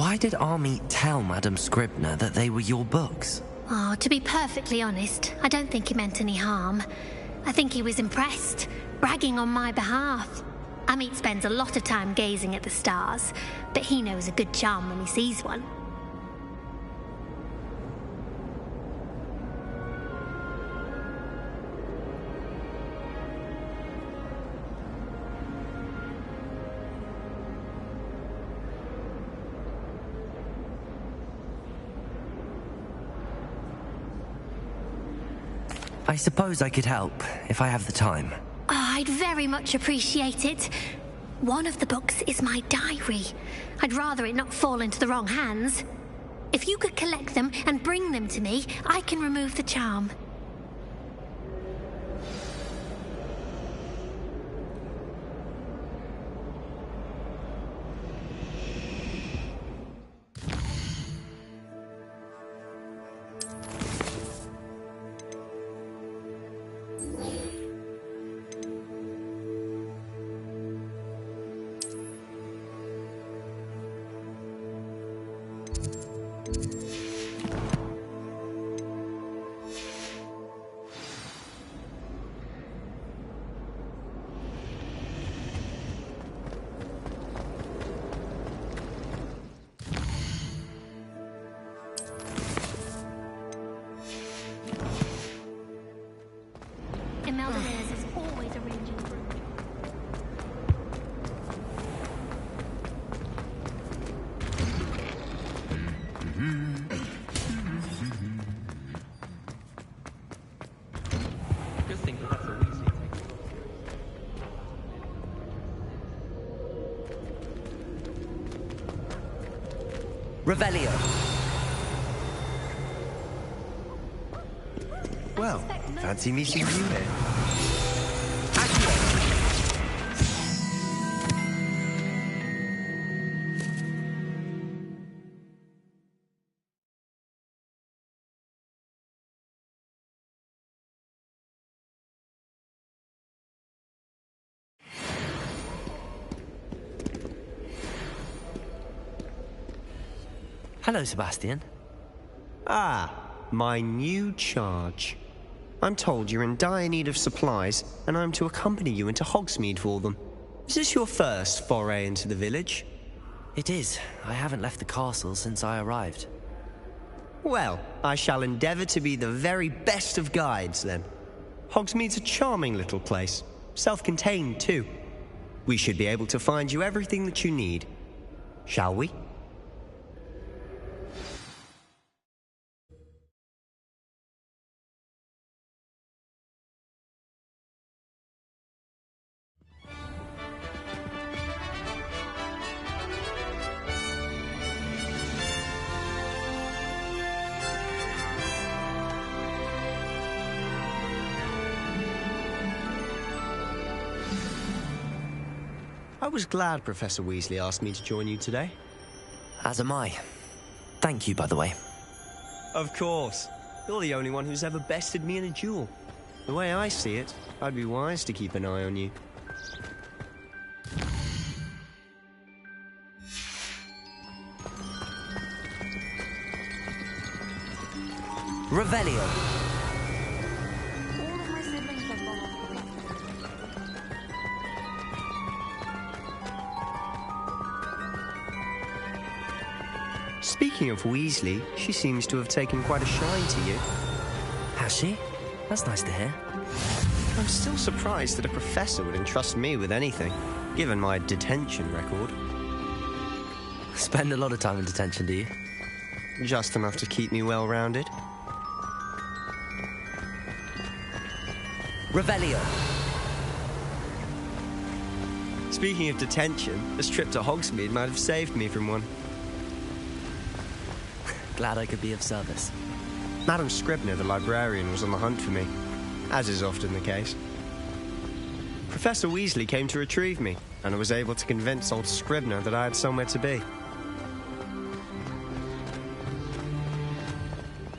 Why did Army tell Madame Scribner that they were your books? Oh, to be perfectly honest, I don't think he meant any harm. I think he was impressed, bragging on my behalf. Amit spends a lot of time gazing at the stars, but he knows a good charm when he sees one. I suppose I could help, if I have the time. Oh, I'd very much appreciate it. One of the books is my diary. I'd rather it not fall into the wrong hands. If you could collect them and bring them to me, I can remove the charm. Is always arranging for Just think that's a Weasley thing. Revelio. Well, fancy meeting you here. Hello, Sebastian. Ah, my new charge. I'm told you're in dire need of supplies, and I'm to accompany you into Hogsmeade for them. Is this your first foray into the village? It is. I haven't left the castle since I arrived. Well, I shall endeavour to be the very best of guides, then. Hogsmeade's a charming little place. Self-contained, too. We should be able to find you everything that you need. Shall we? I was glad Professor Weasley asked me to join you today. As am I. Thank you, by the way. Of course. You're the only one who's ever bested me in a duel. The way I see it, I'd be wise to keep an eye on you. Revelio. Speaking of Weasley, she seems to have taken quite a shine to you. Has she? That's nice to hear. I'm still surprised that a professor would entrust me with anything, given my detention record. Spend a lot of time in detention, do you? Just enough to keep me well-rounded. Revelio. Speaking of detention, this trip to Hogsmeade might have saved me from one. Glad I could be of service. Madame Scribner, the librarian, was on the hunt for me, as is often the case. Professor Weasley came to retrieve me, and I was able to convince old Scribner that I had somewhere to be.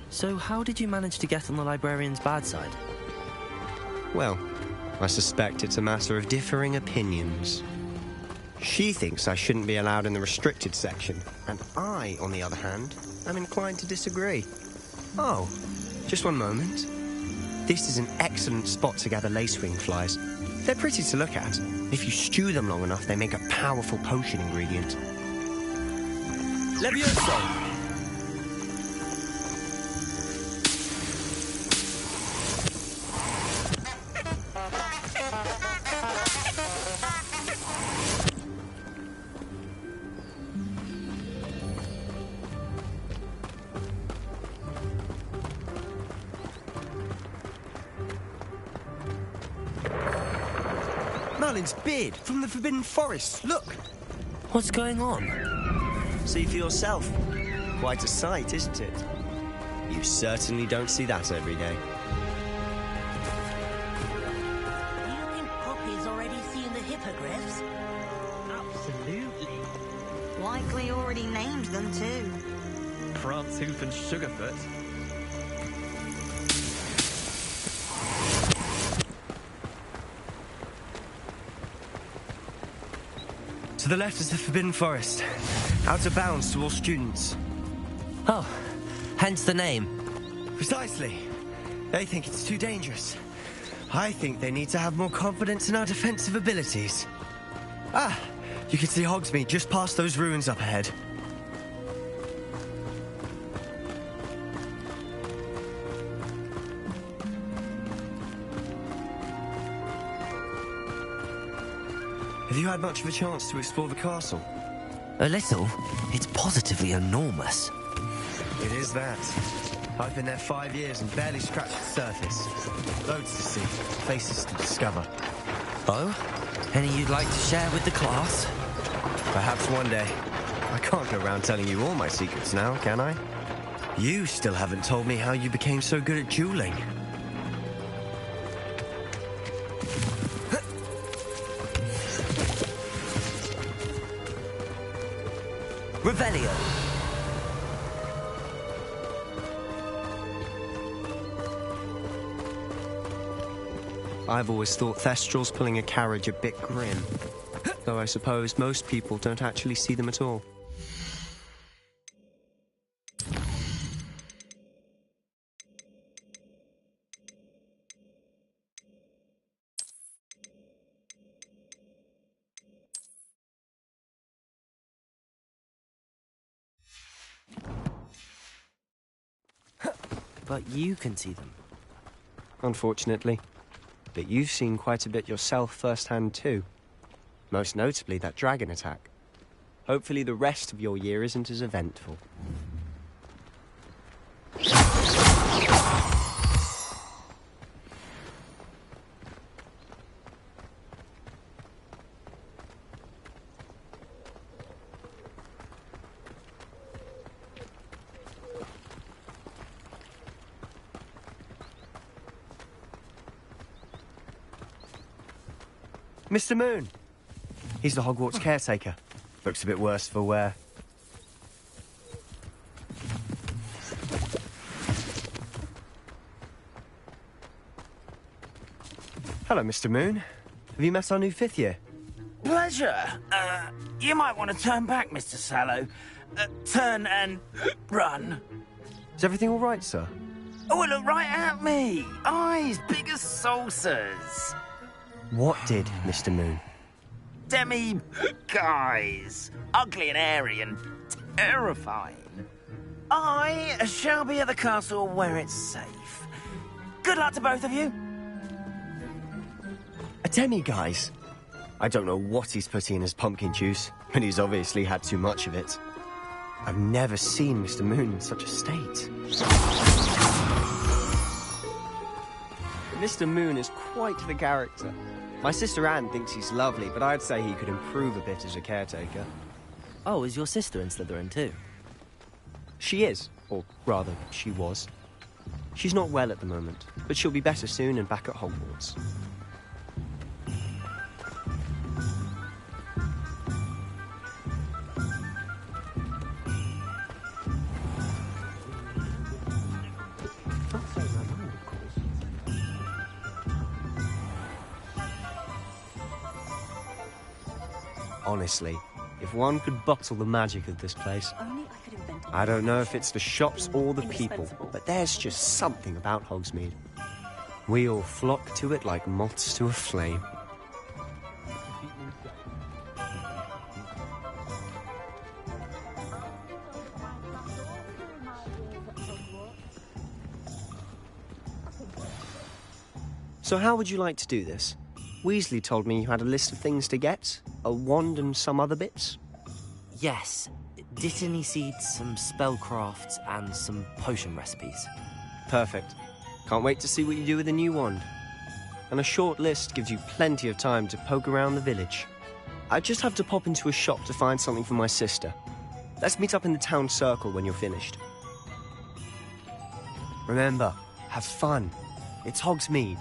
So how did you manage to get on the librarian's bad side? Well, I suspect it's a matter of differing opinions. She thinks I shouldn't be allowed in the restricted section, and I, on the other hand, am inclined to disagree. Oh, just one moment. This is an excellent spot to gather lacewing flies. They're pretty to look at. If you stew them long enough, they make a powerful potion ingredient. Levioso! Merlin's beard from the Forbidden Forest. Look! What's going on? See for yourself. Quite a sight, isn't it? You certainly don't see that every day. Do you think Poppy's already seen the hippogriffs? Absolutely. Likely already named them too. Prance Hoof and Sugarfoot. To the left is the Forbidden Forest. Out of bounds to all students. Oh, hence the name. Precisely. They think it's too dangerous. I think they need to have more confidence in our defensive abilities. Ah, you can see Hogsmeade just past those ruins up ahead. Have you had much of a chance to explore the castle? A little. It's positively enormous. It is that. I've been there 5 years and barely scratched the surface. Loads to see, places to discover. Oh? Any you'd like to share with the class? Perhaps one day. I can't go around telling you all my secrets now, can I? You still haven't told me how you became so good at dueling. Revelio. I've always thought Thestrals pulling a carriage a bit grim. Though I suppose most people don't actually see them at all. But you can see them. Unfortunately. But you've seen quite a bit yourself firsthand too. Most notably that dragon attack. Hopefully the rest of your year isn't as eventful. Mr. Moon. He's the Hogwarts caretaker. Looks a bit worse for wear. Hello, Mr. Moon. Have you met our new 5th year? Pleasure. You might want to turn back, Mr. Sallow. Turn and run. Is everything all right, sir? Oh, look right at me. Eyes big as saucers. What did, Mr. Moon? Guys. Ugly and airy and terrifying. I shall be at the castle where it's safe. Good luck to both of you. A demi-guise? I don't know what he's putting in his pumpkin juice, but he's obviously had too much of it. I've never seen Mr. Moon in such a state. Mr. Moon is quite the character. My sister Anne thinks he's lovely, but I'd say he could improve a bit as a caretaker. Oh, is your sister in Slytherin too? She is, or rather, she was. She's not well at the moment, but she'll be better soon and back at Hogwarts. Honestly, if one could bottle the magic of this place. Only I could invent a I don't know if it's the shops or the people, but there's just something about Hogsmeade. We all flock to it like moths to a flame. So how would you like to do this? Weasley told me you had a list of things to get, a wand and some other bits. Yes. Dittany seeds, some spellcrafts, and some potion recipes. Perfect. Can't wait to see what you do with the new wand. And a short list gives you plenty of time to poke around the village. I just have to pop into a shop to find something for my sister. Let's meet up in the town circle when you're finished. Remember, have fun. It's Hogsmeade.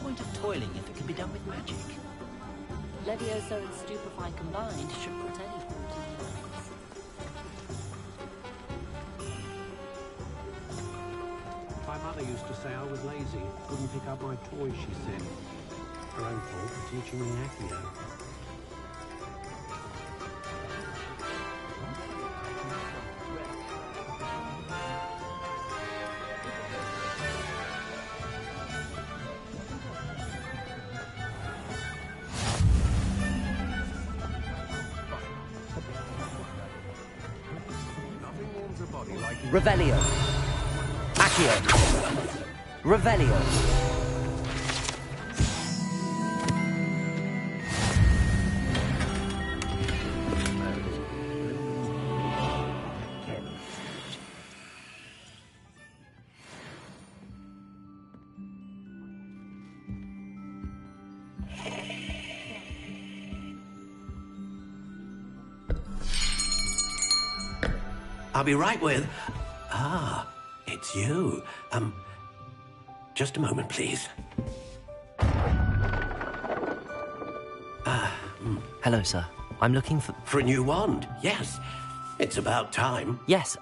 point of toiling if it can be done with magic. Leviosa and Stupefy combined should put any fruit in your mouth. My mother used to say I was lazy, wouldn't pick up my toys, she said. Her own fault for teaching me Accio. Revelio. Accio. Revelio. I'll be right with... Ah, it's you. Just a moment, please. Hello, sir. I'm looking for... For a new wand, yes. It's about time. Yes,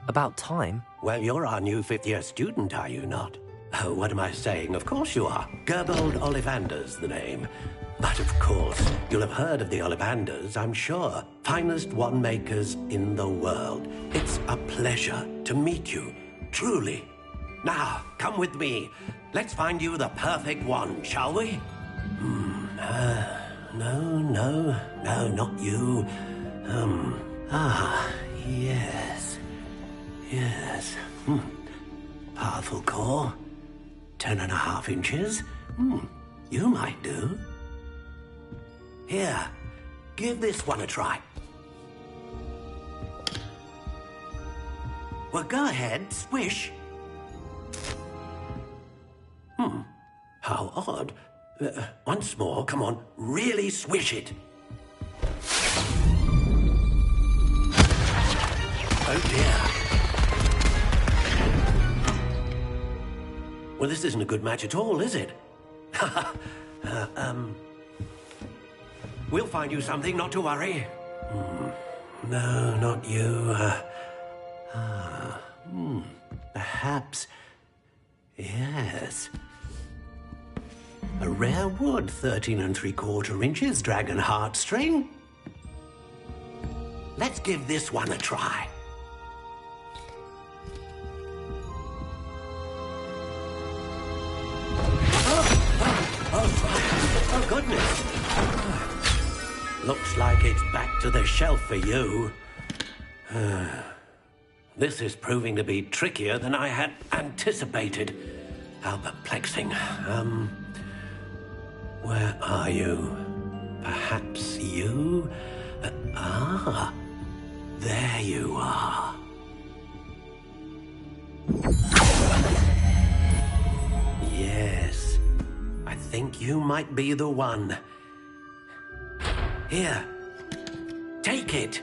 about time. Well, you're our new fifth-year student, are you not? Oh, what am I saying? Of course you are. Gerbold Ollivander's the name. But of course, you'll have heard of the Ollivanders, I'm sure. Finest wand makers in the world. It's a pleasure to meet you, truly. Now, come with me. Let's find you the perfect wand, shall we? No, not you. Yes. Powerful core. 10.5 inches. You might do. Here, give this one a try. Well, go ahead, swish. How odd. Once more, come on, really swish it. Oh dear. Well, this isn't a good match at all, is it? We'll find you something, not to worry. No, not you. Perhaps... Yes. A rare wood, 13 3/4 inches, dragon heartstring. Let's give this one a try. Oh, goodness. Looks like it's back to the shelf for you. This is proving to be trickier than I had anticipated. How perplexing. Where are you? Perhaps you? There you are. Yes, I think you might be the one. Here, take it.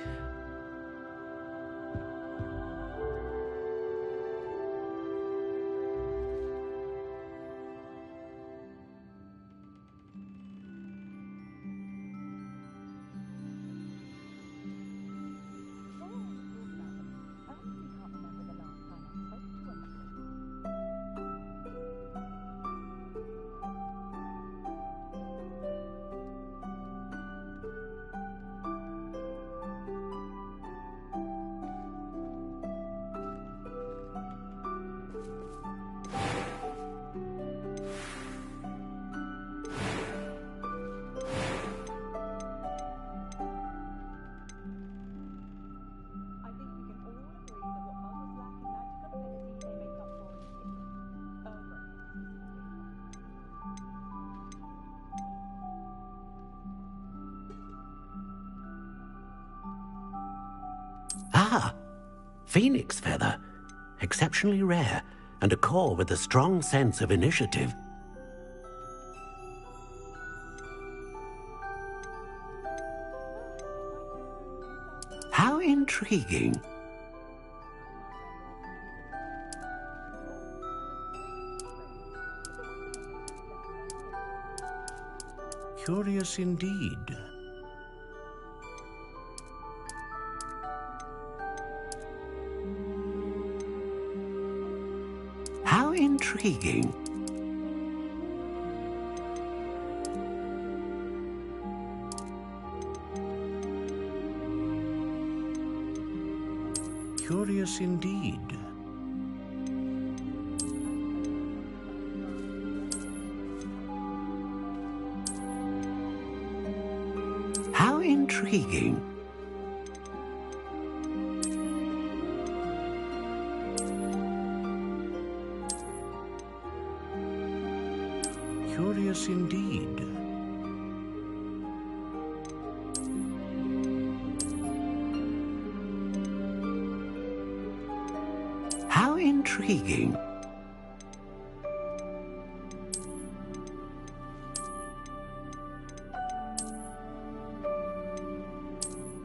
Phoenix feather. Exceptionally rare, and a core with a strong sense of initiative. How intriguing. Curious indeed. How intriguing. Curious indeed. How intriguing. Curious indeed. How intriguing.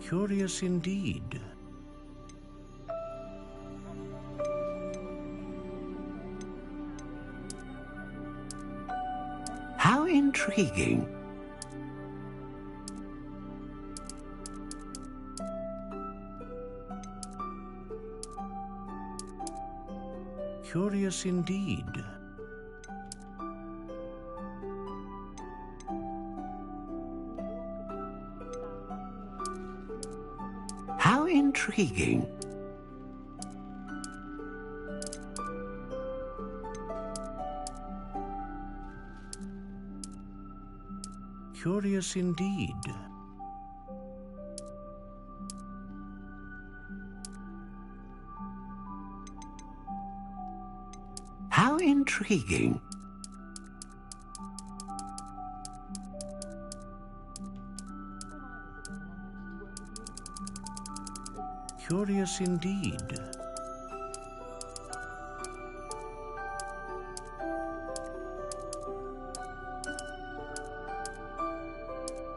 Curious indeed. How intriguing. Curious indeed. How intriguing. Curious indeed. How intriguing. Curious indeed.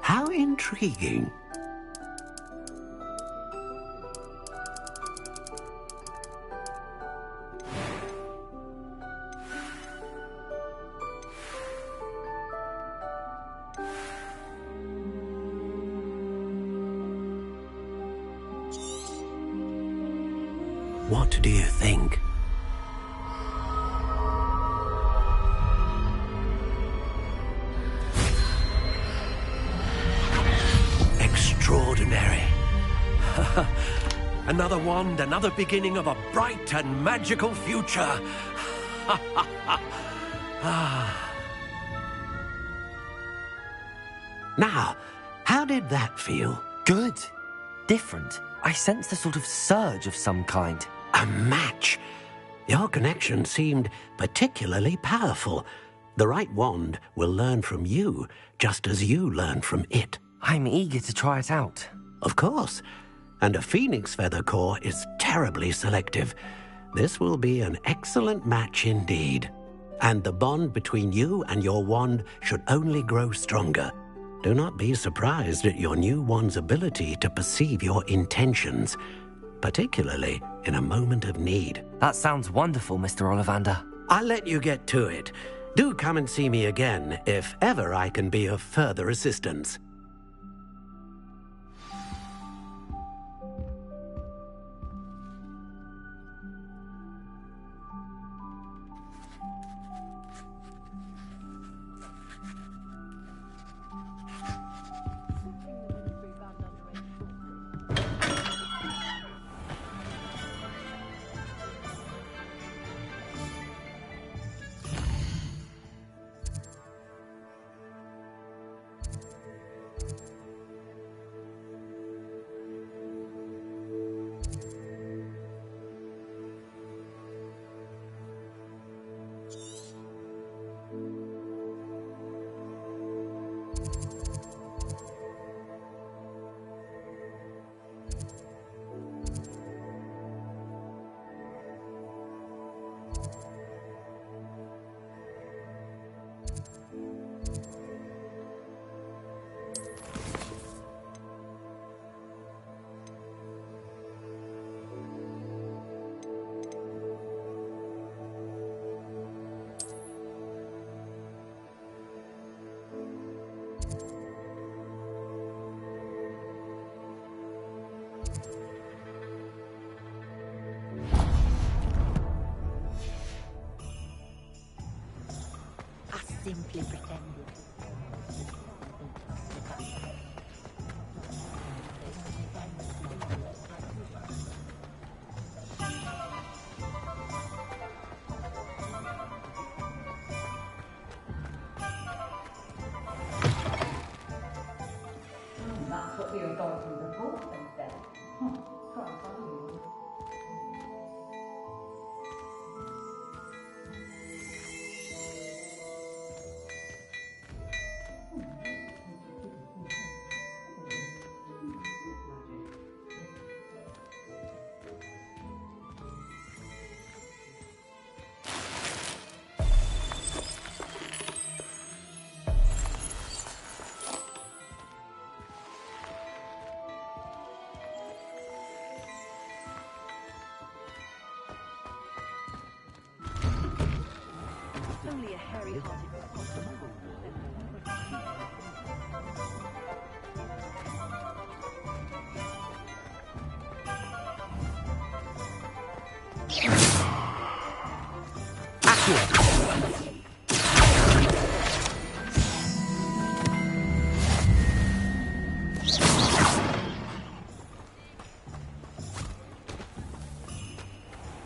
How intriguing. What do you think? Extraordinary. Another wand, another beginning of a bright and magical future. Now, How did that feel? Good. Different. I sensed a sort of surge of some kind. A match. Your connection seemed particularly powerful. The right wand will learn from you, just as you learn from it. I'm eager to try it out. Of course. And a phoenix feather core is terribly selective. This will be an excellent match indeed. And the bond between you and your wand should only grow stronger. Do not be surprised at your new wand's ability to perceive your intentions, particularly in a moment of need. That sounds wonderful, Mr. Ollivander. I'll let you get to it. Do come and see me again if ever I can be of further assistance. Simply pretended. That's what the authorities have brought them then. Try and follow you. Only a hairy-hearted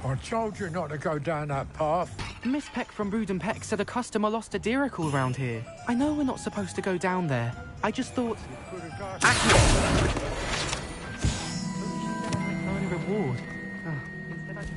I told you not to go down that path. Miss Peck from Brood and Peck said a customer lost a deeracle around here. I know we're not supposed to go down there. I just thought... Early reward. Instead I just...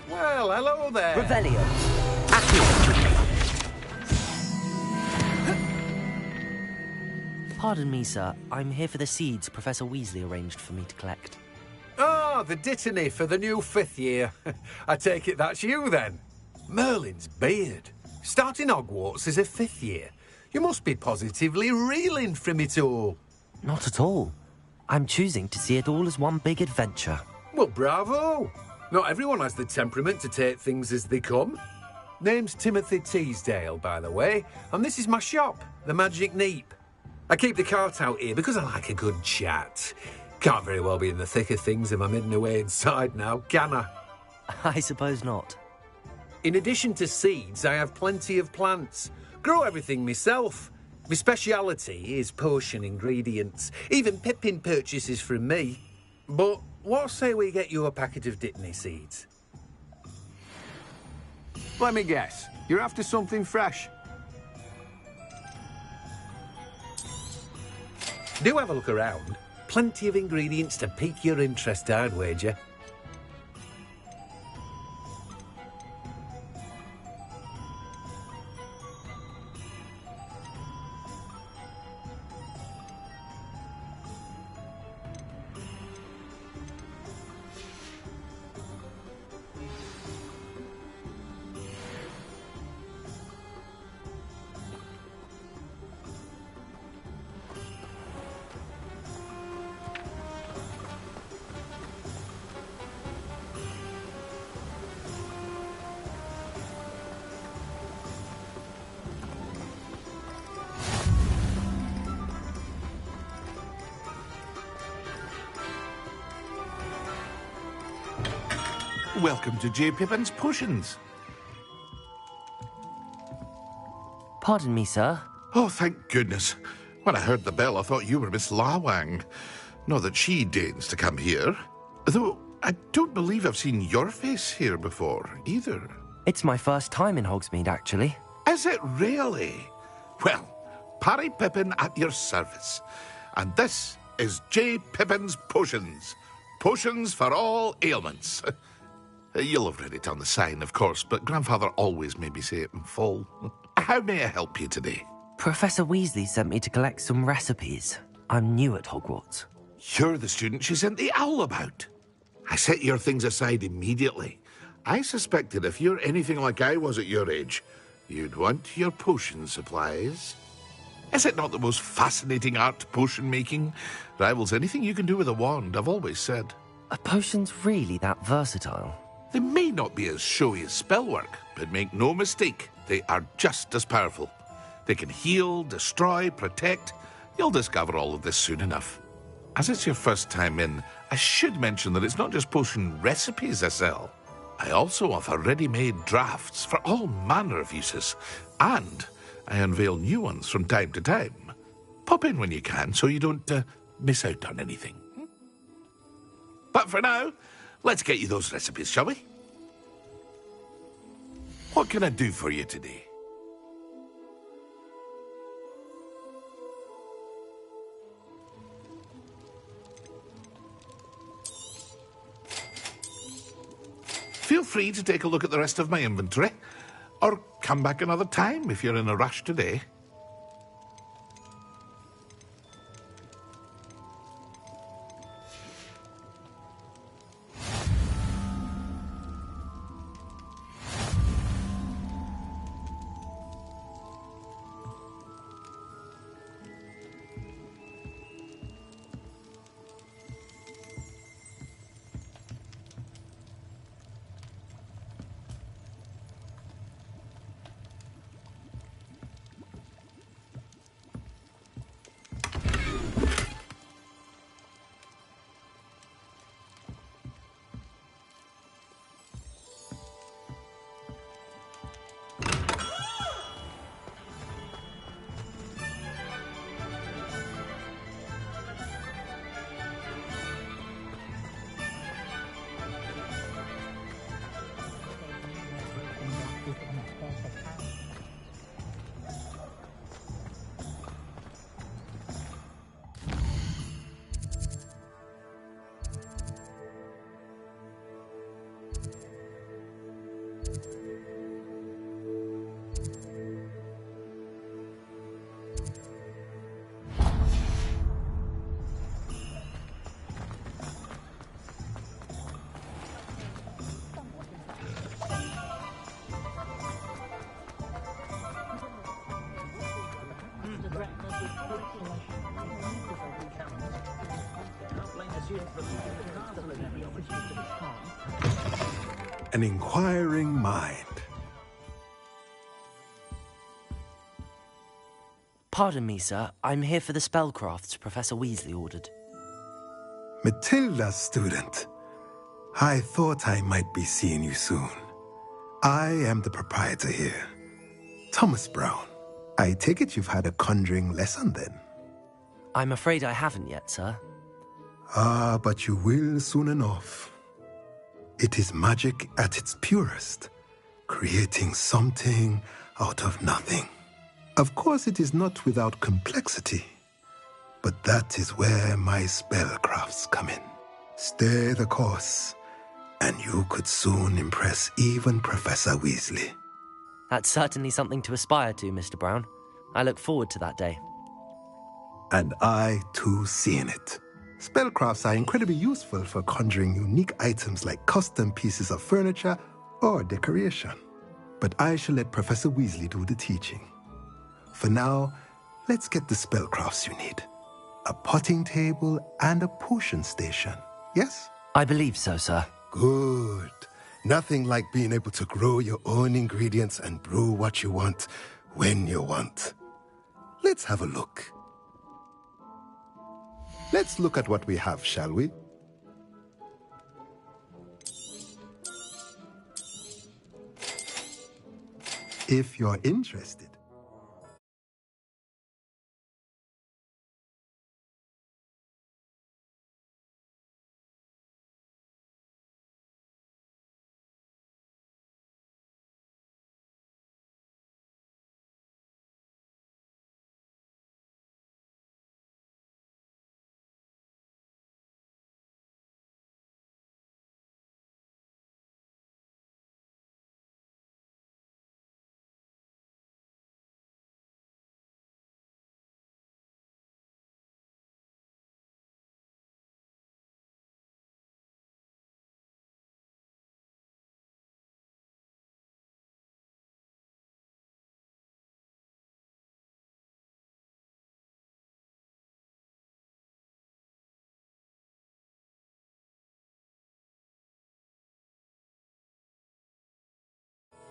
Well, hello there. Revelio. Accio. Pardon me, sir. I'm here for the seeds Professor Weasley arranged for me to collect. Ah, the Dittany for the new 5th year. I take it that's you, then. Merlin's beard. Starting Hogwarts as a 5th year. You must be positively reeling from it all. Not at all. I'm choosing to see it all as one big adventure. Well, bravo. Not everyone has the temperament to take things as they come. Name's Timothy Teasdale, by the way, and this is my shop, the Magic Neep. I keep the cart out here because I like a good chat. Can't very well be in the thick of things if I'm hidden away inside now, can I? I suppose not. In addition to seeds, I have plenty of plants. Grow everything myself. My speciality is potion ingredients. Even Pippin purchases from me. But what say we get you a packet of Dittany seeds? Let me guess. You're after something fresh. Do have a look around. Plenty of ingredients to pique your interest, I'd wager. Welcome to J. Pippin's Potions. Pardon me, sir. Oh, thank goodness. When I heard the bell, I thought you were Miss Lawang. Not that she deigns to come here. Though I don't believe I've seen your face here before, either. It's my first time in Hogsmeade, actually. Is it really? Well, Parry Pippin at your service. And this is J. Pippin's Potions. Potions for all ailments. You'll have read it on the sign, of course, but Grandfather always made me say it in full. How may I help you today? Professor Weasley sent me to collect some recipes. I'm new at Hogwarts. You're the student she sent the owl about. I set your things aside immediately. I suspected if you're anything like I was at your age, you'd want your potion supplies. Is it not the most fascinating art, potion making? Rivals anything you can do with a wand, I've always said. Are potions really that versatile? They may not be as showy as spellwork, but make no mistake, they are just as powerful. They can heal, destroy, protect. You'll discover all of this soon enough. As it's your first time in, I should mention that it's not just potion recipes I sell. I also offer ready-made drafts for all manner of uses, and I unveil new ones from time to time. Pop in when you can so you don't miss out on anything. But for now, let's get you those recipes, shall we? What can I do for you today? Feel free to take a look at the rest of my inventory, or come back another time if you're in a rush today. An inquiring mind. Pardon me, sir. I'm here for the spellcrafts Professor Weasley ordered. Matilda, student. I thought I might be seeing you soon. I am the proprietor here, Thomas Brown. I take it you've had a conjuring lesson then? I'm afraid I haven't yet, sir. Ah, but you will soon enough. It is magic at its purest, creating something out of nothing. Of course, it is not without complexity, but that is where my spellcrafts come in. Stay the course, and you could soon impress even Professor Weasley. That's certainly something to aspire to, Mr. Brown. I look forward to that day. And I, too, seeing it. Spellcrafts are incredibly useful for conjuring unique items like custom pieces of furniture or decoration. But I shall let Professor Weasley do the teaching. For now, let's get the spellcrafts you need. A potting table and a potion station, yes? I believe so, sir. Good. Nothing like being able to grow your own ingredients and brew what you want when you want. Let's have a look. Let's look at what we have, shall we? If you're interested.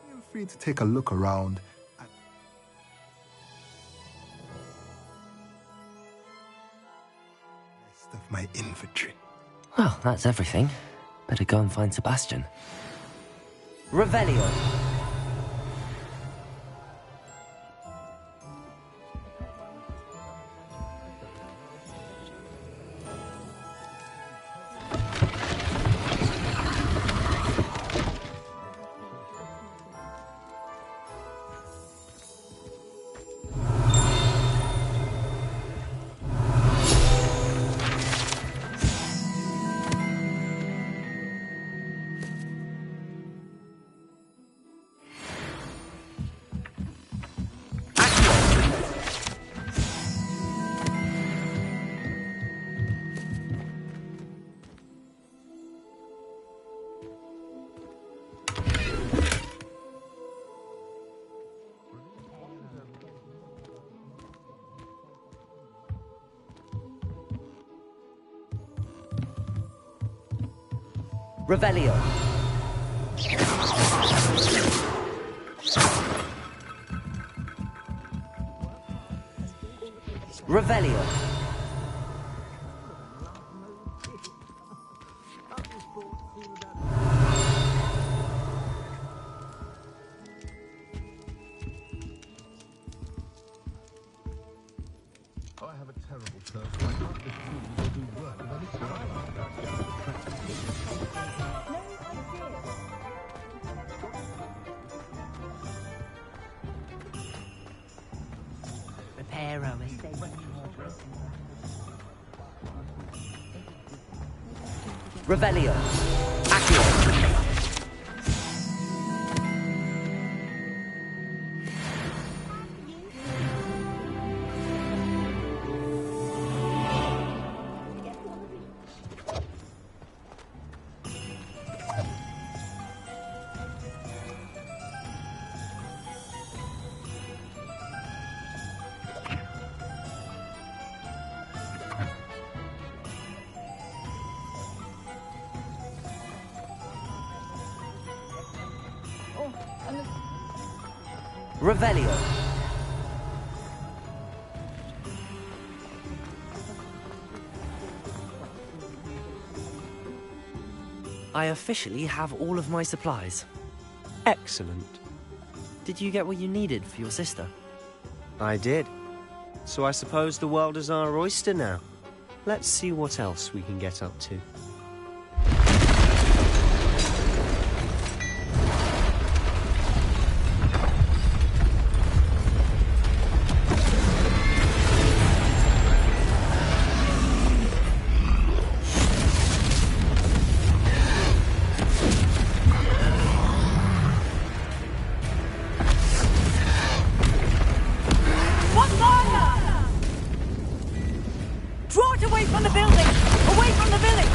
Feel free to take a look around at the rest of my inventory. Well, that's everything. Better go and find Sebastian. Revelio. Revelio. Revelio. I have a terrible thirst. I can't refuse to do work of any Reparo, if they want Revelio. Accio. Revelio. I officially have all of my supplies. Excellent. Did you get what you needed for your sister? I did. So I suppose the world is our oyster now. Let's see what else we can get up to. Draw it away from the building! Away from the village!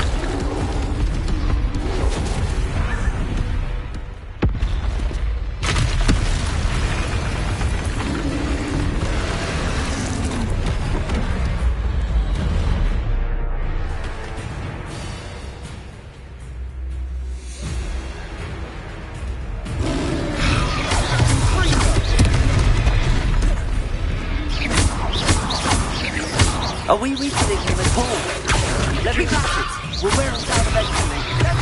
Are we refilling him at all? Let me pass it. We'll wear him down eventually. Let me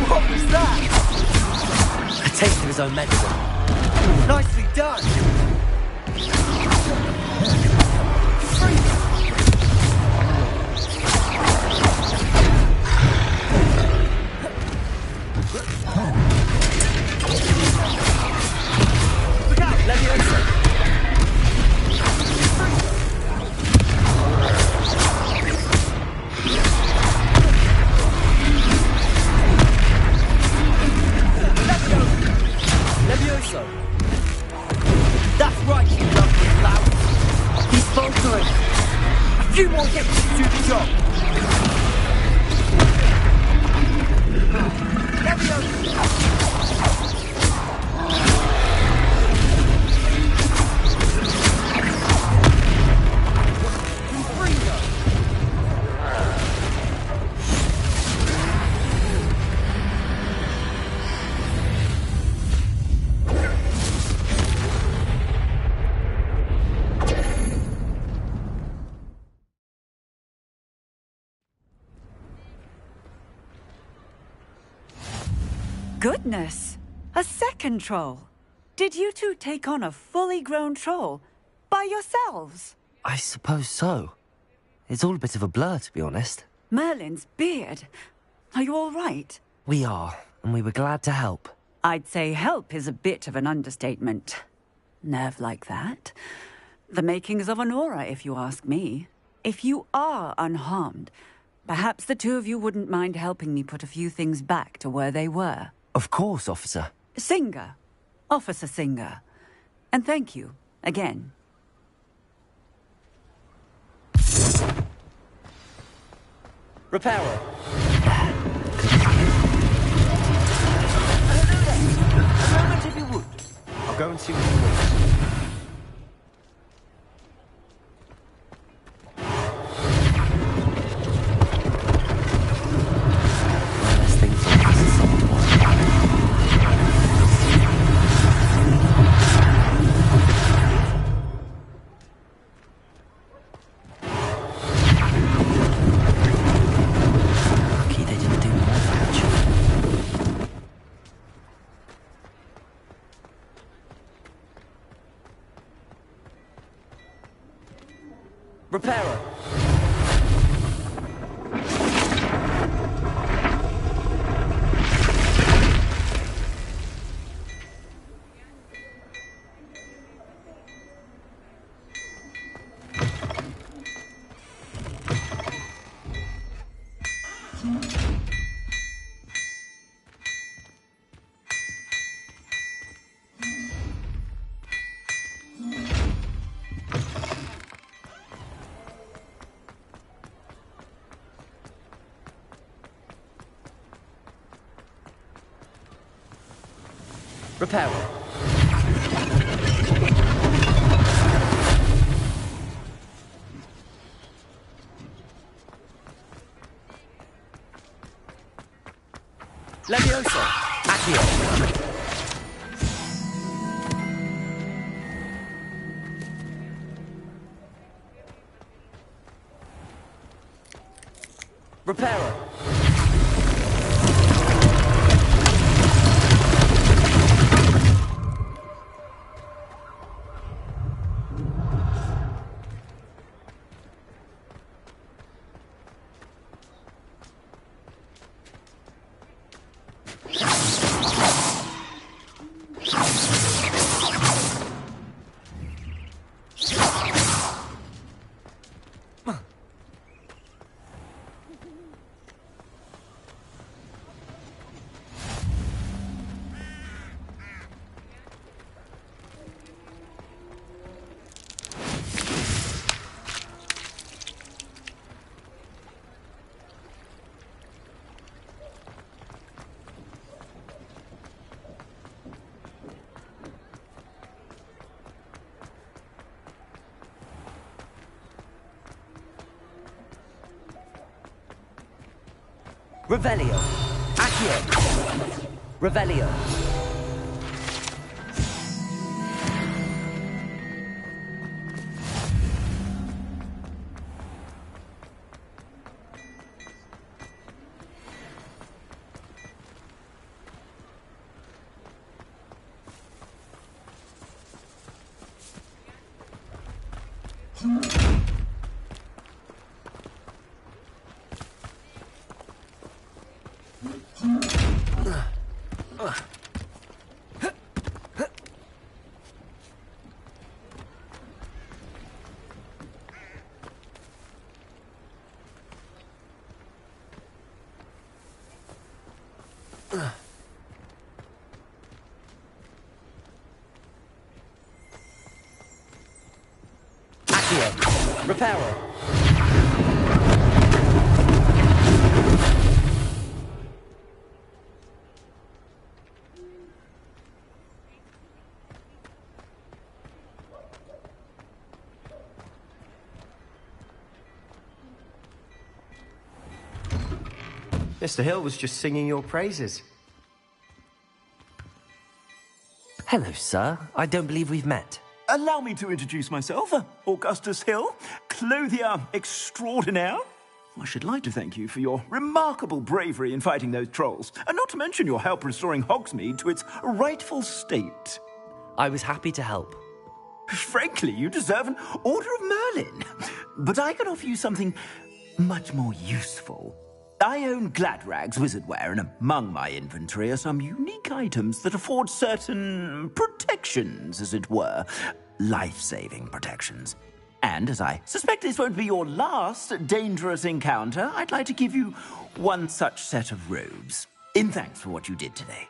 What was that? A taste of his own medicine. Nicely done. That's right, you lumbering lout. He's faltering. A few more hits to do the job. Goodness! A second troll! Did you two take on a fully grown troll? By yourselves? I suppose so. It's all a bit of a blur, to be honest. Merlin's beard. Are you all right? We are, and we were glad to help. I'd say help is a bit of an understatement. Nerve like that. The makings of an aura, if you ask me. If you are unharmed, perhaps the two of you wouldn't mind helping me put a few things back to where they were. Of course, officer. Singer. Officer Singer. And thank you, again. Repairer. A moment if you would. I'll go and see what you want. Repairer. Reparo. Levioso. Accio. Reparo. Revelio. Accio. Revelio. Accio. Reparo. Mr. Hill was just singing your praises. Hello, sir. I don't believe we've met. Allow me to introduce myself, Augustus Hill, clothier extraordinaire. I should like to thank you for your remarkable bravery in fighting those trolls, and not to mention your help restoring Hogsmeade to its rightful state. I was happy to help. Frankly, you deserve an Order of Merlin. But I can offer you something much more useful. I own Gladrag's wizardware, and among my inventory are some unique items that afford certain protections, as it were. Life-saving protections. And as I suspect this won't be your last dangerous encounter, I'd like to give you one such set of robes, in thanks for what you did today.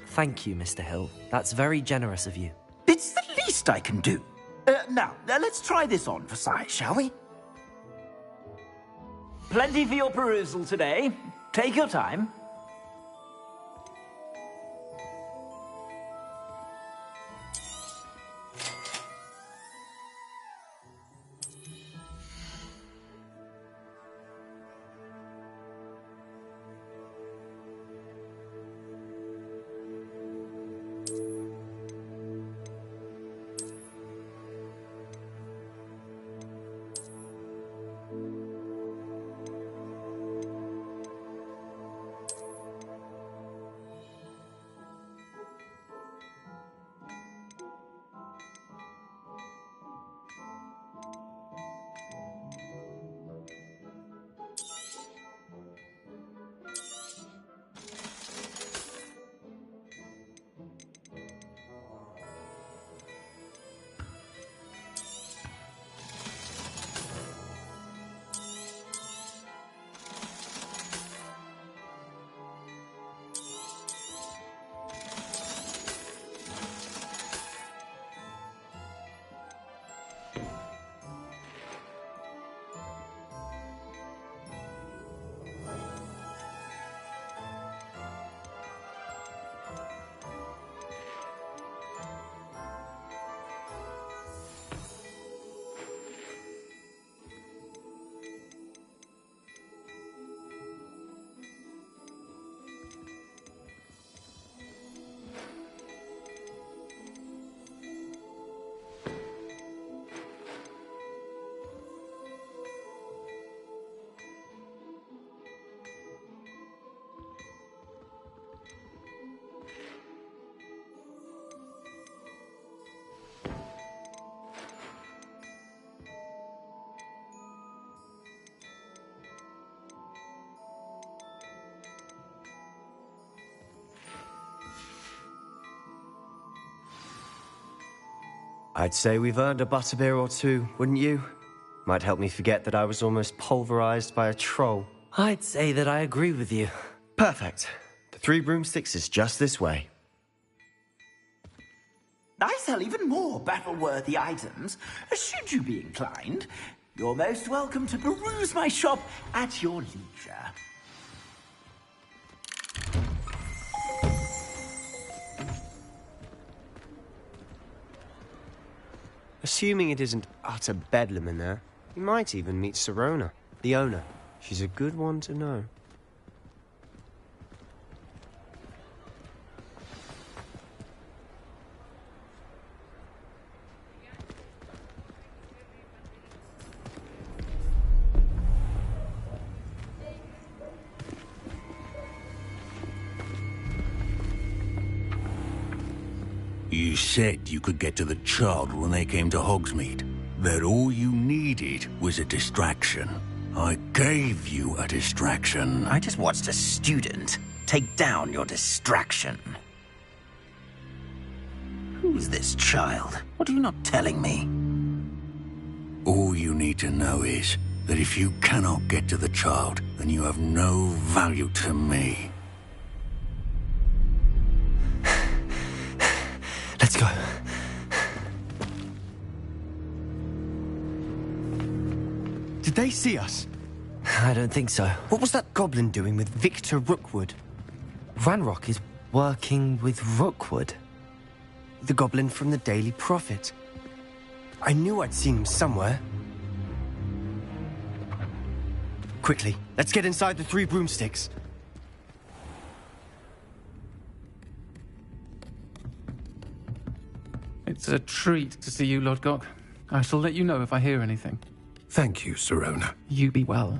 Thank you, Mr. Hill. That's very generous of you. It's the least I can do. Now, let's try this on for size, shall we? Plenty for your perusal today. Take your time. I'd say we've earned a butterbeer or two, wouldn't you? Might help me forget that I was almost pulverized by a troll. I'd say that I agree with you. Perfect. The Three Broomsticks is just this way. I sell even more battle-worthy items. Should you be inclined, you're most welcome to peruse my shop at your leisure. Assuming it isn't utter bedlam in there, you might even meet Sirona, the owner. She's a good one to know. You said you could get to the child when they came to Hogsmeade. That all you needed was a distraction. I gave you a distraction. I just watched a student take down your distraction. Who's this child? What are you not telling me? All you need to know is that if you cannot get to the child, then you have no value to me. Let's go. Did they see us? I don't think so. What was that goblin doing with Victor Rookwood? Ranrock is working with Rookwood. The goblin from the Daily Prophet. I knew I'd seen him somewhere. Quickly, let's get inside the Three Broomsticks. It's a treat to see you, Lodgok. I shall let you know if I hear anything. Thank you, Sirona. You be well.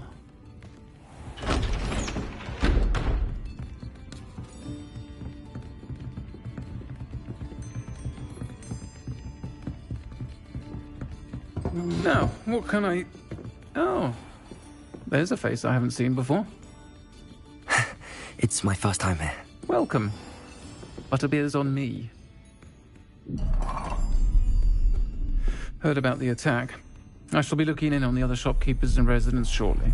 Now, what can I... Oh, there's a face I haven't seen before. It's my first time here. Welcome. Butterbeer's on me. Heard about the attack. I shall be looking in on the other shopkeepers and residents shortly.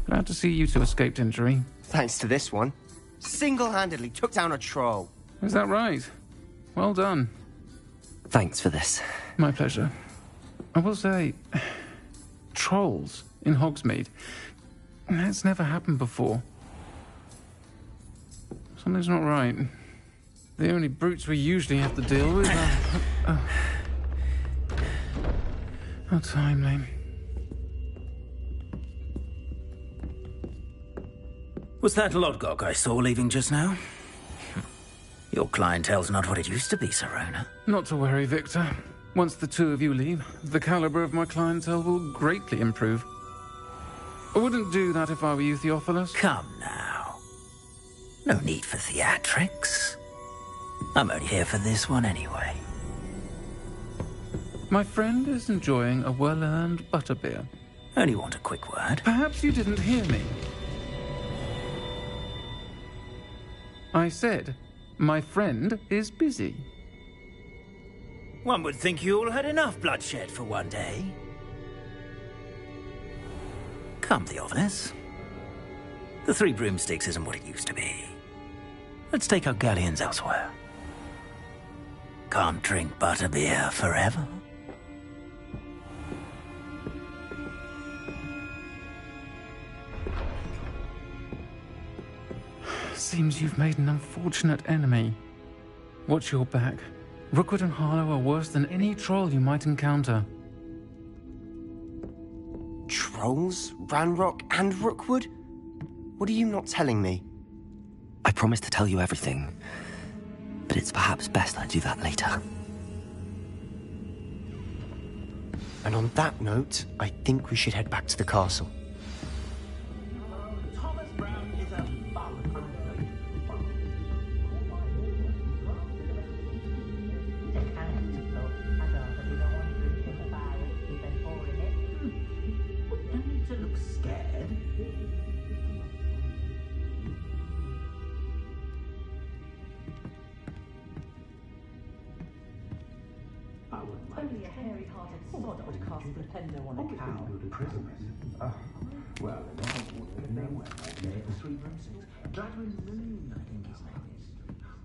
Glad to see you two escaped injury. Thanks to this one. Single-handedly took down a troll. Is that right? Well done. Thanks for this. My pleasure. I will say, trolls in Hogsmeade. That's never happened before. Something's not right. The only brutes we usually have to deal with are... How timely. Was that Lodgok I saw leaving just now? Your clientele's not what it used to be, Sirona. Not to worry, Victor. Once the two of you leave, the caliber of my clientele will greatly improve. I wouldn't do that if I were you, Theophilus. Come now. No need for theatrics. I'm only here for this one anyway. My friend is enjoying a well-earned butterbeer. Only want a quick word. Perhaps you didn't hear me. I said, my friend is busy. One would think you all had enough bloodshed for one day. Come, Theophilus. The Three Broomsticks isn't what it used to be. Let's take our galleons elsewhere. Can't drink butterbeer forever. Seems you've made an unfortunate enemy. Watch your back. Rookwood and Harlow are worse than any troll you might encounter. Trolls? Ranrock and Rookwood? What are you not telling me? I promise to tell you everything, but it's perhaps best I do that later. And on that note, I think we should head back to the castle. Only a hairy-hearted sod would cast Flipendo on a cow. Well, nowhere near the 3 from 6. Gladwin Moon, I think his name is.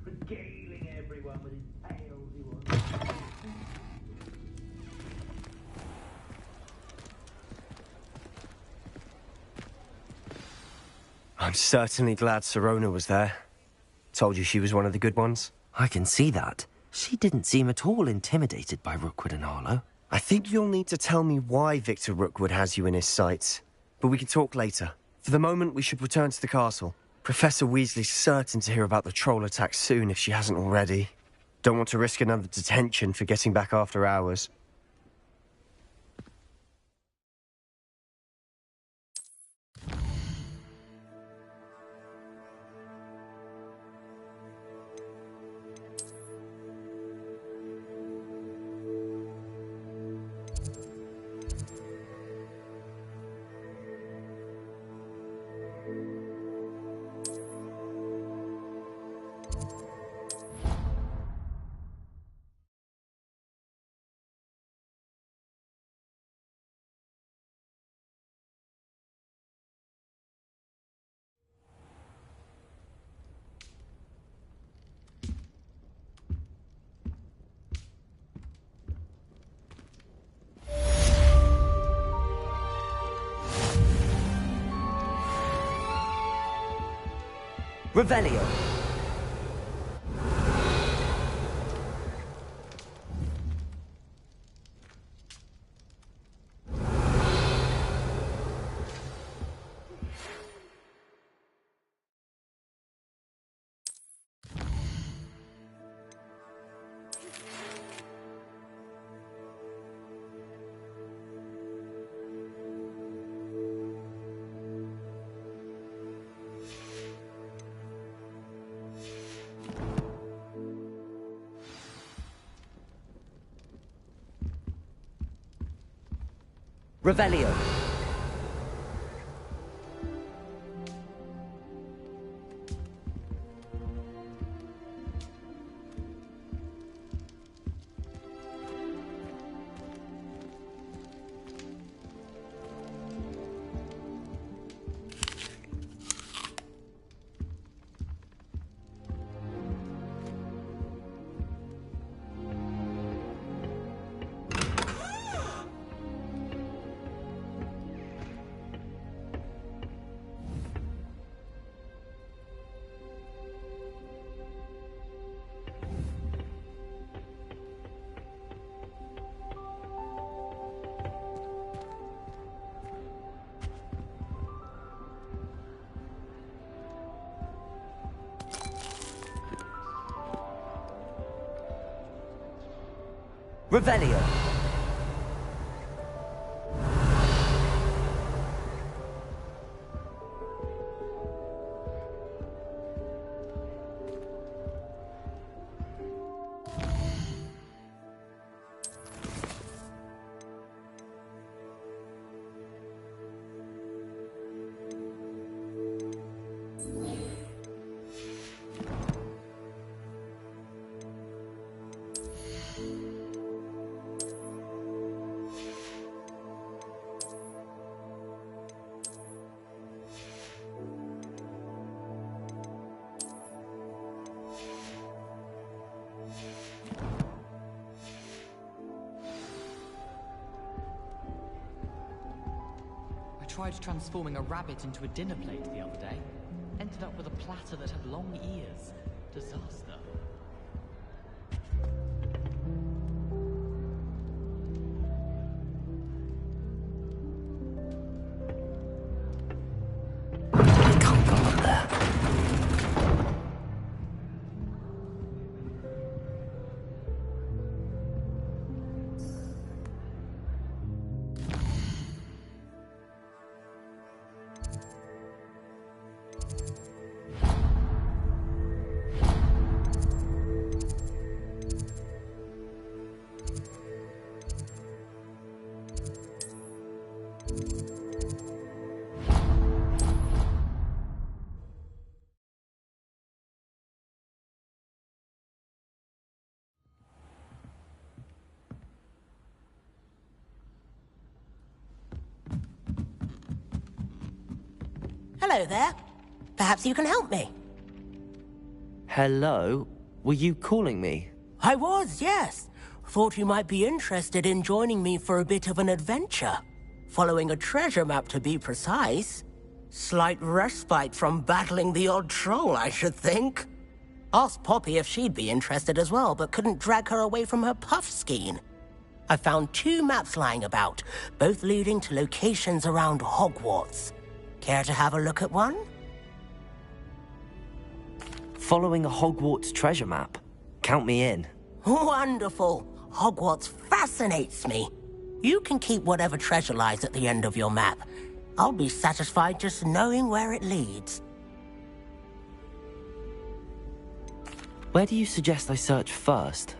Regaling everyone with his tales he was. I'm certainly glad Sirona was there. Told you she was one of the good ones. I can see that. She didn't seem at all intimidated by Rookwood and Harlow. I think you'll need to tell me why Victor Rookwood has you in his sights. But we can talk later. For the moment, we should return to the castle. Professor Weasley's certain to hear about the troll attack soon if she hasn't already. Don't want to risk another detention for getting back after hours. Revelio. Revelio. Revelio. Tried transforming a rabbit into a dinner plate the other day. Ended up with a platter that had long ears. Disaster. I can't go up there. Hello there. Perhaps you can help me. Hello? Were you calling me? I was, yes. Thought you might be interested in joining me for a bit of an adventure. Following a treasure map, to be precise. Slight respite from battling the odd troll, I should think. Asked Poppy if she'd be interested as well, but couldn't drag her away from her puff skein. I found 2 maps lying about, both leading to locations around Hogwarts. Care to have a look at one? Following a Hogwarts treasure map? Count me in. Wonderful. Hogwarts fascinates me. You can keep whatever treasure lies at the end of your map. I'll be satisfied just knowing where it leads. Where do you suggest I search first?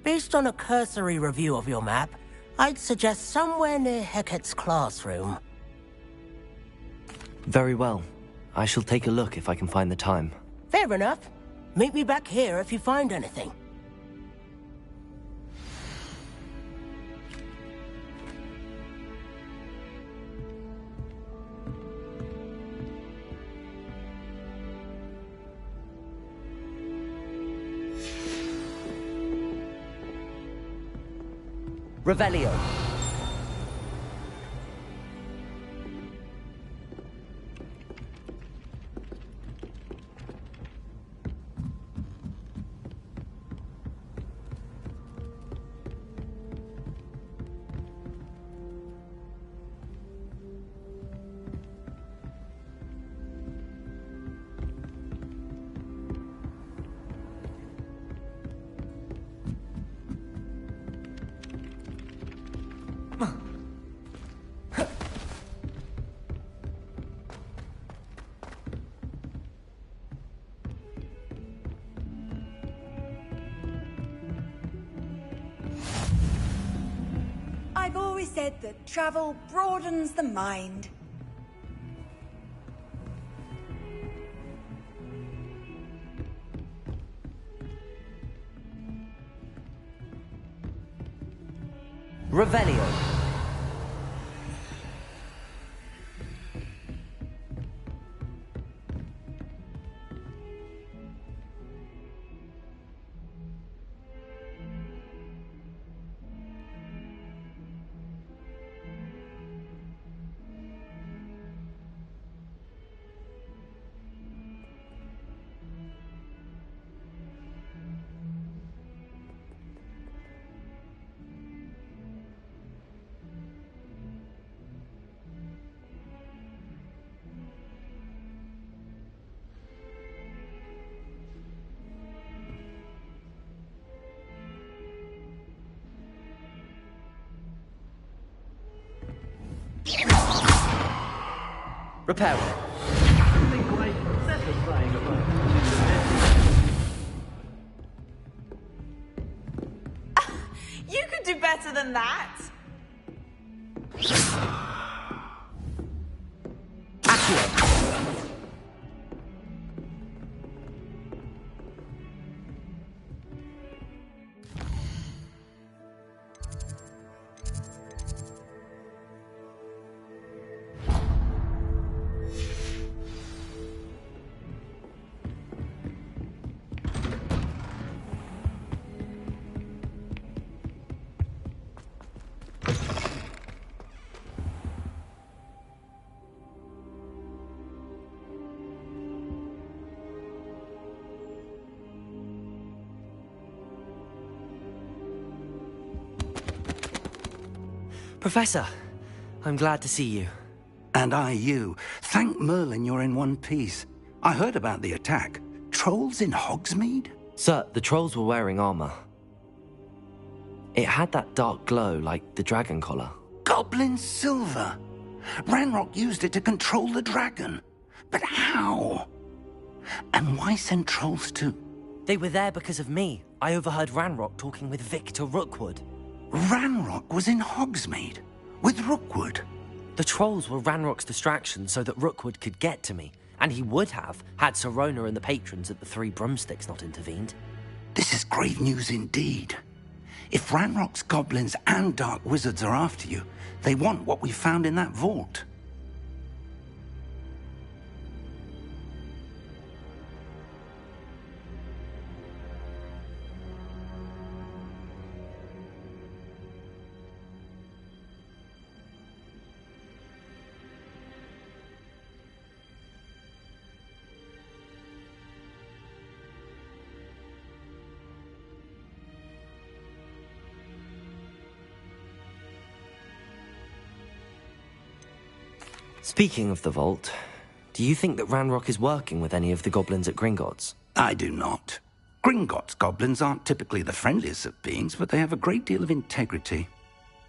Based on a cursory review of your map, I'd suggest somewhere near Hecat's classroom. Very well. I shall take a look if I can find the time. Fair enough. Meet me back here if you find anything. Revelio. I've always said that travel broadens the mind. Revelio. Repair it. Something quite satisfying about You could do better than that. Professor, I'm glad to see you. And I you. Thank Merlin you're in one piece. I heard about the attack. Trolls in Hogsmeade? Sir, the trolls were wearing armor. It had that dark glow like the dragon collar. Goblin silver! Ranrock used it to control the dragon. But how? And why send trolls too? They were there because of me. I overheard Ranrock talking with Victor Rookwood. Ranrock was in Hogsmeade? With Rookwood? The trolls were Ranrock's distraction so that Rookwood could get to me. And he would have, had Sirona and the patrons at the Three Broomsticks not intervened. This is grave news indeed. If Ranrock's goblins and dark wizards are after you, they want what we found in that vault. Speaking of the vault, do you think that Ranrock is working with any of the goblins at Gringotts? I do not. Gringotts goblins aren't typically the friendliest of beings, but they have a great deal of integrity.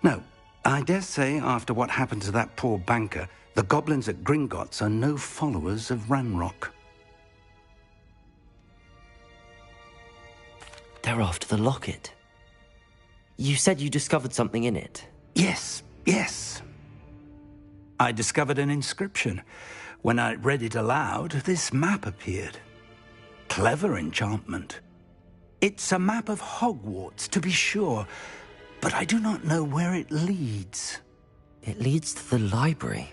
No, I dare say after what happened to that poor banker, the goblins at Gringotts are no followers of Ranrock. They're after the locket. You said you discovered something in it. Yes. I discovered an inscription. When I read it aloud, this map appeared. Clever enchantment. It's a map of Hogwarts, to be sure, but I do not know where it leads. It leads to the library.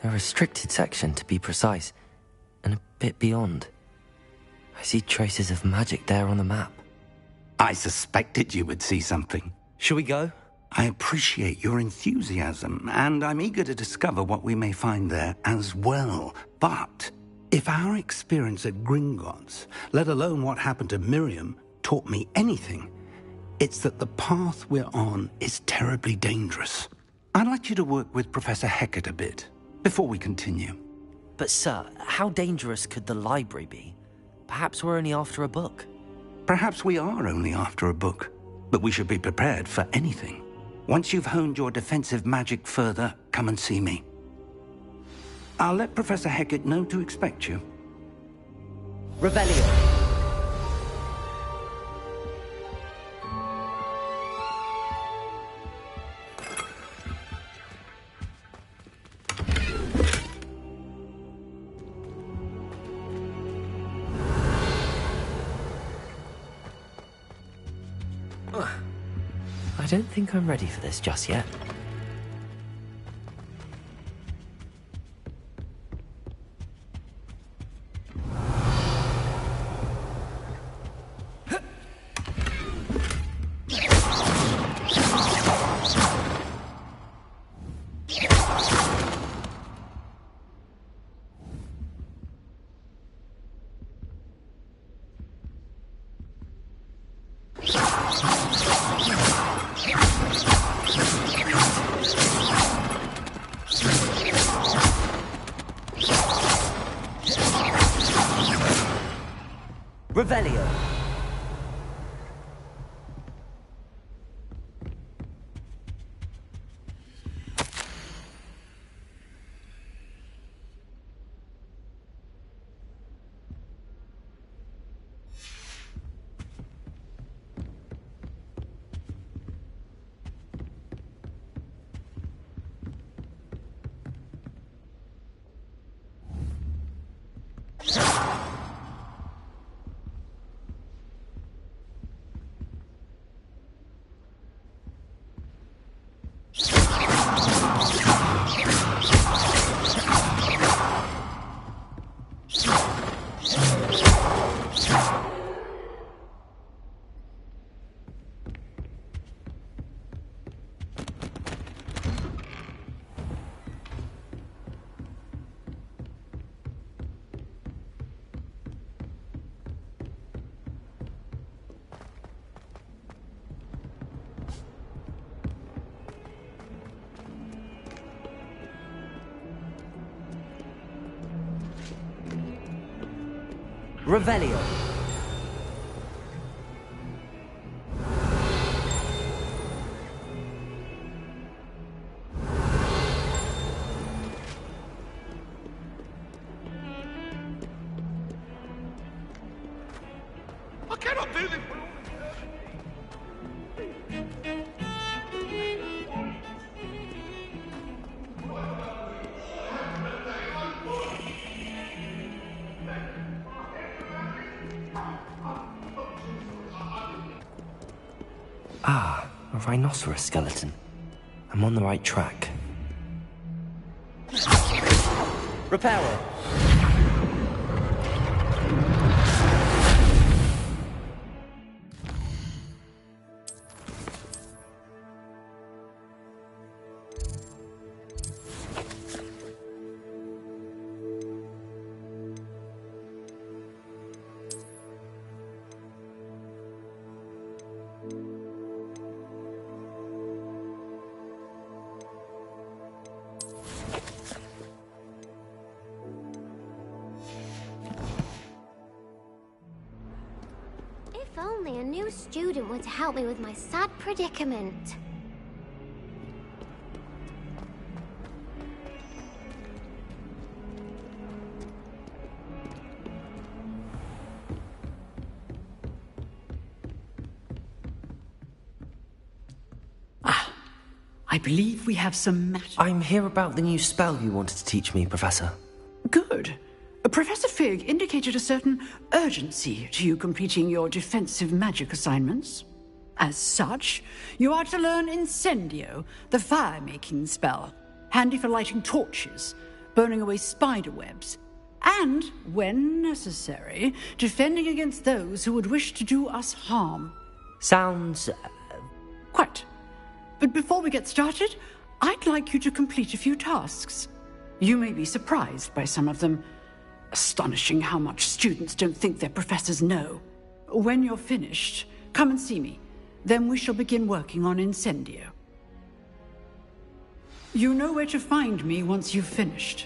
A restricted section, to be precise, and a bit beyond. I see traces of magic there on the map. I suspected you would see something. Shall we go? I appreciate your enthusiasm, and I'm eager to discover what we may find there as well. But if our experience at Gringotts, let alone what happened to Miriam, taught me anything, it's that the path we're on is terribly dangerous. I'd like you to work with Professor Hecat a bit before we continue. But sir, how dangerous could the library be? Perhaps we're only after a book. Perhaps we are only after a book, but we should be prepared for anything. Once you've honed your defensive magic further, come and see me. I'll let Professor Hecat know to expect you. Revelio. I don't think I'm ready for this just yet. Revelio. Revelio. I cannot do this. Ah, a rhinoceros skeleton. I'm on the right track. Reparo. If only a new student were to help me with my sad predicament. I believe we have some matter. I'm here about the new spell you wanted to teach me, Professor. Good. Professor Fig indicated a certain urgency to you completing your defensive magic assignments. As such, you are to learn Incendio, the fire-making spell, handy for lighting torches, burning away spider webs, and, when necessary, defending against those who would wish to do us harm. Sounds... Quite. But before we get started, I'd like you to complete a few tasks. You may be surprised by some of them. Astonishing how much students don't think their professors know. When you're finished, come and see me. Then we shall begin working on Incendio. You know where to find me once you've finished.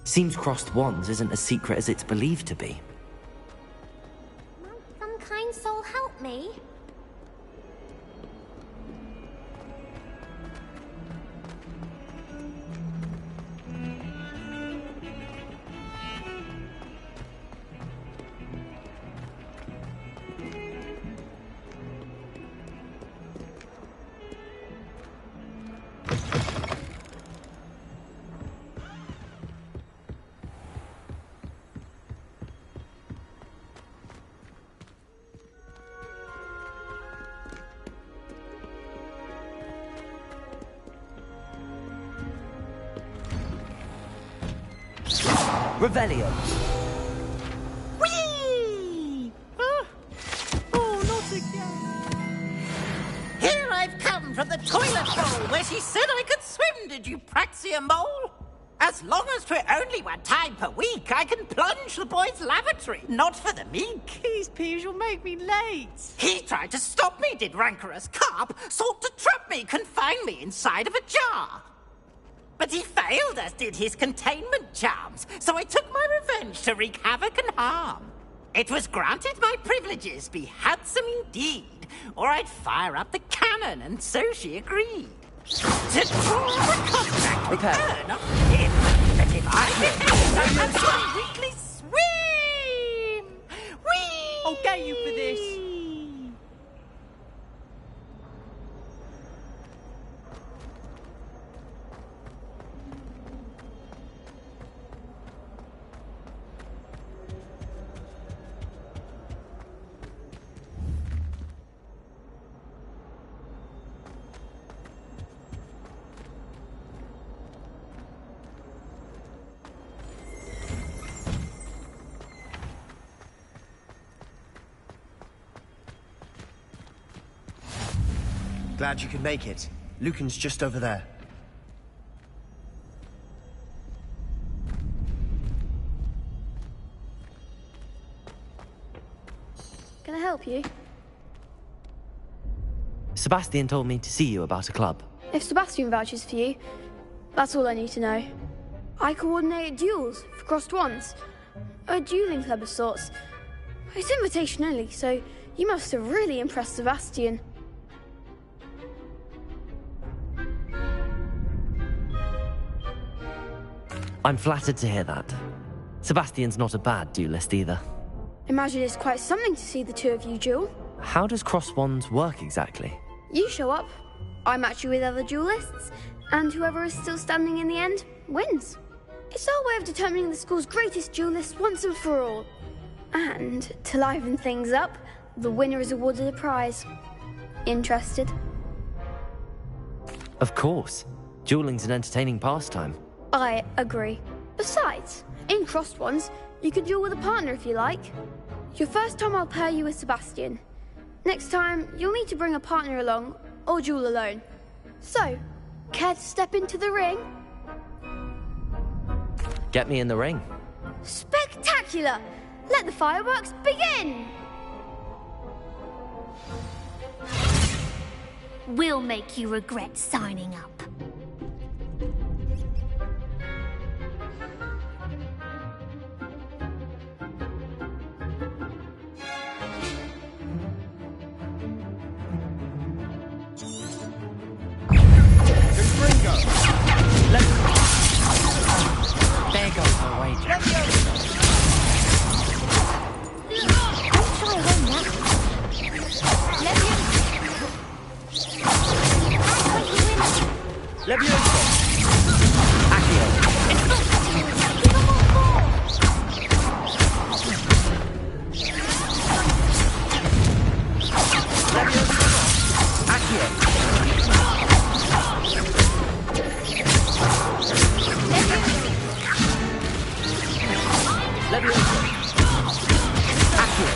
Seems crossed wands isn't as secret as it's believed to be. Might some kind soul help me? Revelio. Whee! Oh, not again. Here I've come from the toilet bowl where she said I could swim, did you praxia mole? As long as 'twere only 1 time per week, I can plunge the boy's lavatory, not for the meek. Please, Peeves, you'll make me late. He tried to stop me, did rancorous carp, sought to trap me, confine me inside of a jar. But he failed, as did his containment charms, so I took my revenge to wreak havoc and harm. It was granted my privileges be handsome indeed, or I'd fire up the cannon, and so she agreed. To draw the contract with her, not him, that if I behave, I'd have to weekly swim! Whee! I'll get you for this. Glad you could make it. Lucan's just over there. Can I help you? Sebastian told me to see you about a club. If Sebastian vouches for you, that's all I need to know. I coordinate duels for crossed wands. A dueling club of sorts. It's invitation only, so you must have really impressed Sebastian. I'm flattered to hear that. Sebastian's not a bad duelist either. Imagine it's quite something to see the two of you duel. How does cross wands work exactly? You show up, I match you with other duelists, and whoever is still standing in the end wins. It's our way of determining the school's greatest duelist once and for all. And to liven things up, the winner is awarded a prize. Interested? Of course. Dueling's an entertaining pastime. I agree. Besides, in crossed ones, you can duel with a partner if you like. Your first time I'll pair you with Sebastian. Next time, you'll need to bring a partner along, or duel alone. So, care to step into the ring? Get me in the ring. Spectacular! Let the fireworks begin! will make you regret signing up. There goes her wager. Levioso! Accio!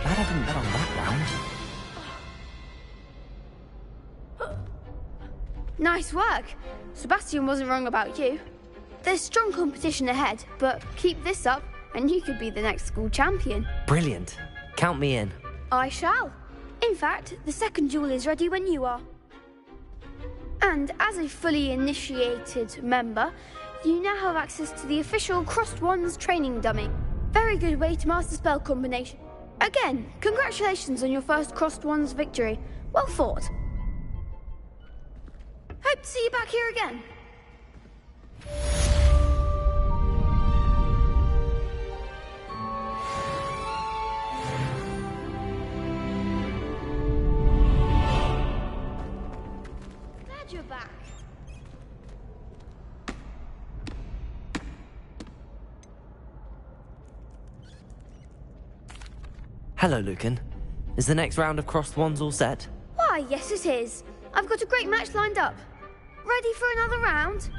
Glad I didn't bet on that round. Nice work. Sebastian wasn't wrong about you. There's strong competition ahead, but keep this up and you could be the next school champion. Brilliant. Count me in. I shall. In fact, the second duel is ready when you are. And as a fully initiated member, you now have access to the official Crossed Wands training dummy. Very good way to master spell combination. Again, congratulations on your first Crossed Wands victory. Well fought. Hope to see you back here again. Glad you're back. Hello, Lucan. Is the next round of Crossed Wands all set? Why, yes it is. I've got a great match lined up. Ready for another round?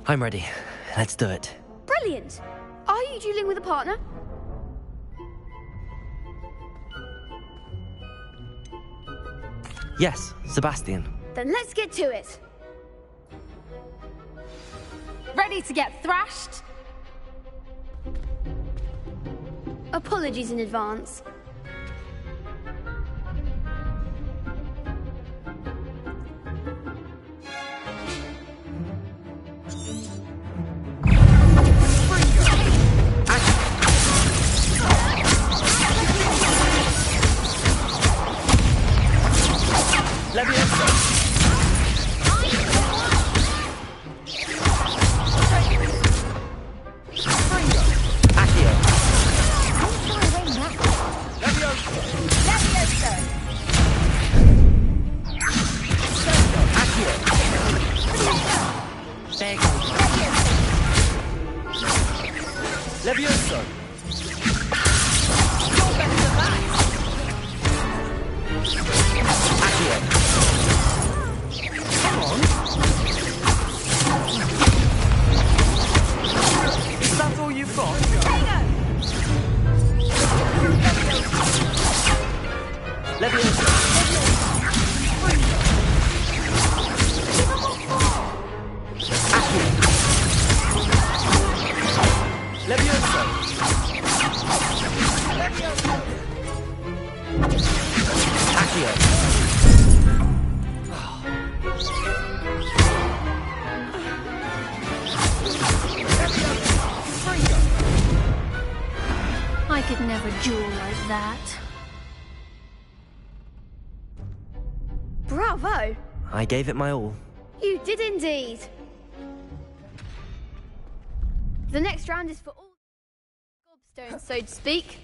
I'm ready. Let's do it. Brilliant. Are you dueling with a partner? Yes, Sebastian. Then let's get to it. Ready to get thrashed? Apologies in advance. Levioso! Come on! Is that all you've got? Levioso! Levioso! Accio! I could never duel like that. Bravo! I gave it my all. You did indeed. The next round is for all gobstones, so to speak.